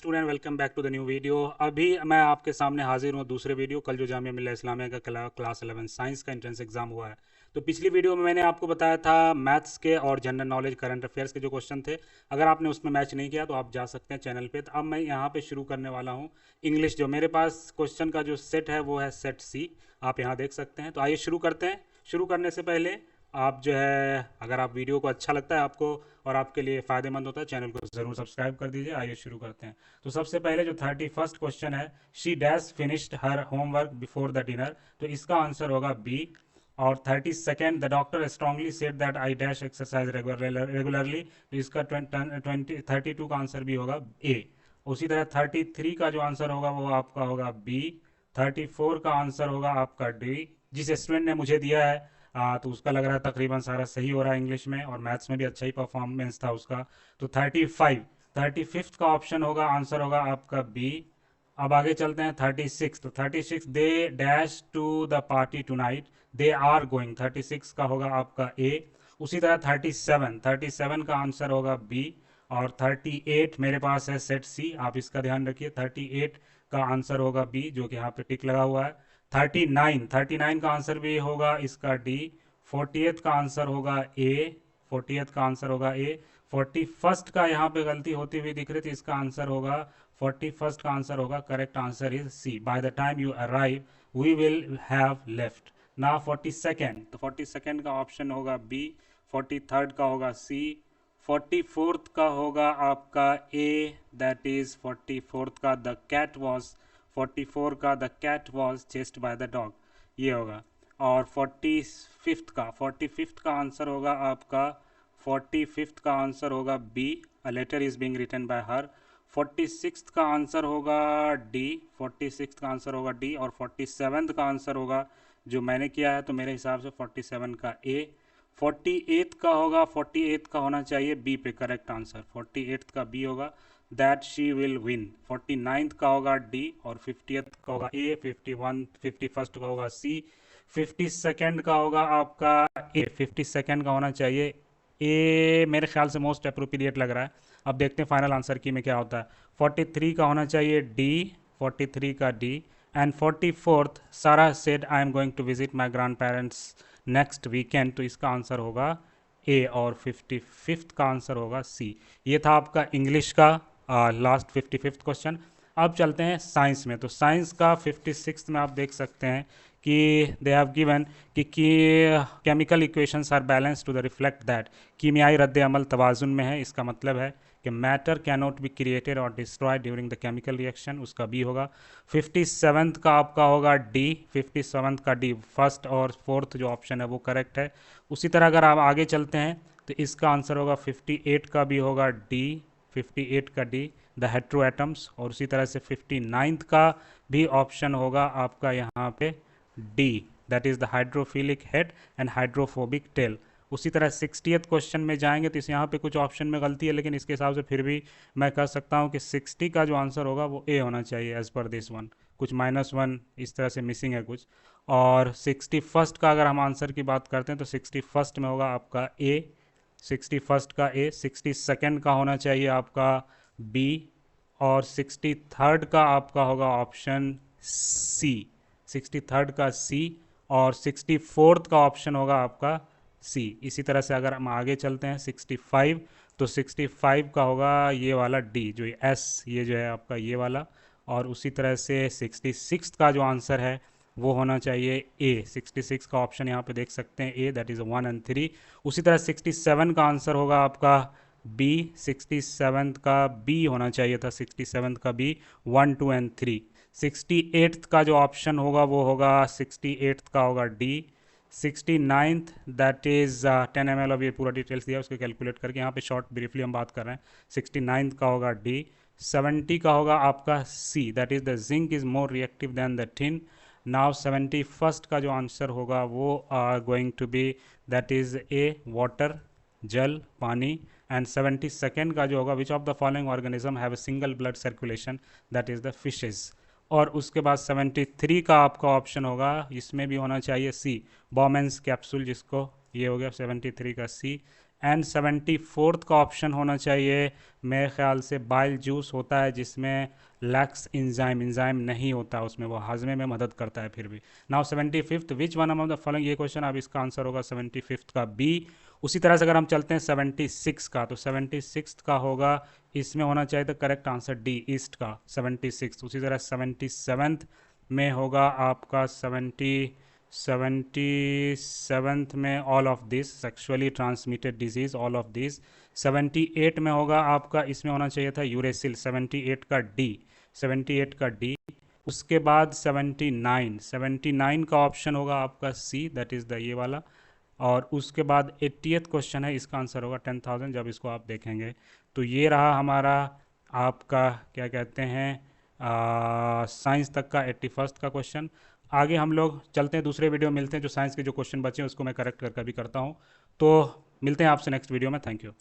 Student welcome back to the new video. अभी मैं आपके सामने हाजिर हूँ दूसरे वीडियो। कल जो जामिया मिल्लिया इस्लामिया का क्लास 11 साइंस का एंट्रेंस एग्जाम हुआ है, तो पिछली वीडियो में मैंने आपको बताया था मैथ्स के और जनरल नॉलेज करंट अफेयर्स के जो क्वेश्चन थे। अगर आपने उसमें मैच नहीं किया तो आप जा सकते हैं चैनल पे। तो अब मैं यहाँ पे शुरू करने वाला हूँ इंग्लिश। जो मेरे पास क्वेश्चन का जो सेट है वो है सेट सी, आप यहाँ देख सकते हैं। तो आइए शुरू करते हैं। शुरू करने से पहले आप जो है, अगर आप वीडियो को अच्छा लगता है आपको और आपके लिए फ़ायदेमंद होता है, चैनल को ज़रूर सब्सक्राइब कर दीजिए। आइए शुरू करते हैं। तो सबसे पहले जो 31st क्वेश्चन है, she dash finished her homework before the dinner, तो इसका आंसर होगा बी। और 32nd, the doctor strongly said that I dash exercise regularly, तो इसका 32 का आंसर भी होगा ए। उसी तरह 33 का जो आंसर होगा वो आपका होगा बी। 34 का आंसर होगा आपका डी। जिस स्टूडेंट ने मुझे दिया है तो उसका लग रहा है तकरीबन सारा सही हो रहा है इंग्लिश में, और मैथ्स में भी अच्छा ही परफॉर्मेंस था उसका। तो 35th का ऑप्शन होगा, आंसर होगा आपका बी। अब आगे चलते हैं 36। तो 36, they dash to the party tonight, they are going, 36 का होगा आपका ए। उसी तरह 37 का आंसर होगा बी। और 38 मेरे पास है सेट सी, आप इसका ध्यान रखिए। 38 का आंसर होगा बी, जो कि यहाँ पे टिक लगा हुआ है। 39 का आंसर भी होगा इसका डी। 40th का आंसर होगा ए। 40th का आंसर होगा ए। 41st का यहाँ पे गलती होती हुई दिख रही थी, इसका आंसर होगा 41st का आंसर होगा, correct answer is C, by the time you arrive we will have left. ना 42nd, तो 42nd का ऑप्शन होगा बी। 43rd का होगा सी। 44th का होगा आपका ए, दैट इज 44th का द कैट वॉज, 44 का the cat was chased by the dog, ये होगा। और 45th का आंसर होगा आपका, 45th का आंसर होगा B, a letter is being written by her. 46th का आंसर होगा डी। 46th का आंसर होगा डी। और 47th का आंसर होगा, जो मैंने किया है तो मेरे हिसाब से 47 का ए। 48th का होगा, 48th का होना चाहिए बी पे करेक्ट आंसर, 48th का बी होगा, that she will win. 49th का होगा डी। और 50th का होगा ए। 51st का होगा सी। 52nd का होगा आपका ए। 52nd का होना चाहिए ए, मेरे ख्याल से मोस्ट अप्रोप्रिएट लग रहा है। अब देखते हैं फाइनल आंसर की में क्या होता है। 43 का होना चाहिए डी। 43 का D. And 44th, Sarah said I am going to visit my grandparents next weekend, तो इसका आंसर होगा ए। और 55th का आंसर होगा सी। ये था आपका इंग्लिश का लास्ट 55th क्वेश्चन। अब चलते हैं साइंस में। तो साइंस का 56th में आप देख सकते हैं कि दे हैव गिवन कि chemical equations are balance to the reflect that, कीमियाई रद्द अमल तवाजुन में है। इसका मतलब है कि matter can not be created और destroyed during the chemical reaction, उसका बी होगा। 57th का आपका होगा डी। 57th का डी, फर्स्ट और फोर्थ जो ऑप्शन है वो करेक्ट है। उसी तरह अगर आप आगे चलते हैं तो इसका आंसर होगा 58 का भी होगा डी। 58 का डी, द हेट्रो एटम्स। और उसी तरह से 59th का भी ऑप्शन होगा आपका यहाँ पे D, that is the hydrophilic head and hydrophobic tell. उसी तरह 60th क्वेश्चन में जाएंगे तो इस यहाँ पे कुछ ऑप्शन में गलती है, लेकिन इसके हिसाब से फिर भी मैं कह सकता हूँ कि 60 का जो आंसर होगा वो ए होना चाहिए एज पर दिस वन। कुछ -1 इस तरह से मिसिंग है कुछ। और 61st का अगर हम आंसर की बात करते हैं तो 61st में होगा आपका ए। 61st का ए। 62nd का होना चाहिए आपका बी। और 63rd का आपका होगा ऑप्शन सी। 63rd का सी। और 64th का ऑप्शन होगा आपका सी। इसी तरह से अगर हम आगे चलते हैं 65, तो 65 का होगा ये वाला डी, जो ये एस, ये जो है आपका ये वाला। और उसी तरह से 66 का जो आंसर है वो होना चाहिए ए। 66 का ऑप्शन यहाँ पे देख सकते हैं ए, दैट इज़ 1 and 3। उसी तरह 67 का आंसर होगा आपका बी। 67 का बी होना चाहिए था, 67 का बी, 1, 2 and 3। 68th का जो ऑप्शन होगा वो होगा, 68th का होगा D. 69th, that is 10 ml, अब ये पूरा डिटेल्स दिया उसको कैलकुलेट करके, यहाँ पे शॉर्ट ब्रीफली हम बात कर रहे हैं। 69th का होगा डी। 70 का होगा आपका C, that is the zinc is more reactive than the tin. Now 71st का जो आंसर होगा वो are going to be, that is A, water, जल, पानी। एंड 72nd का जो होगा, which of the following organism have a single blood circulation, that is the fishes. और उसके बाद 73 का आपका ऑप्शन होगा, इसमें भी होना चाहिए सी, बॉमेंस कैप्सूल, जिसको ये हो गया 73 का सी। एंड 74th का ऑप्शन होना चाहिए मेरे ख्याल से बाइल जूस होता है, जिसमें लैक्स इंजाइम नहीं होता उसमें, वो हाजमे में मदद करता है फिर भी। Now 75th which one among the following, ये क्वेश्चन, अब इसका आंसर होगा 75th का बी। उसी तरह से अगर हम चलते हैं 76 का, तो 76 का होगा, इसमें होना चाहिए तो करेक्ट आंसर डी ईस्ट का 76। उसी तरह 77th में होगा आपका 77th में all of this sexually transmitted disease, all of this. 78 में होगा आपका, इसमें होना चाहिए था यूरेसिल, 78 का डी, 78 का डी। उसके बाद 79 का ऑप्शन होगा आपका सी, दैट इज़ द ये वाला। और उसके बाद 80th क्वेश्चन है, इसका आंसर होगा 10,000 जब इसको आप देखेंगे। तो ये रहा हमारा आपका क्या कहते हैं साइंस तक का 81st का क्वेश्चन। आगे हम लोग चलते हैं, दूसरे वीडियो मिलते हैं, जो साइंस के जो क्वेश्चन बचे हैं उसको मैं करेक्ट कर भी करता हूँ। तो मिलते हैं आपसे नेक्स्ट वीडियो में। Thank you.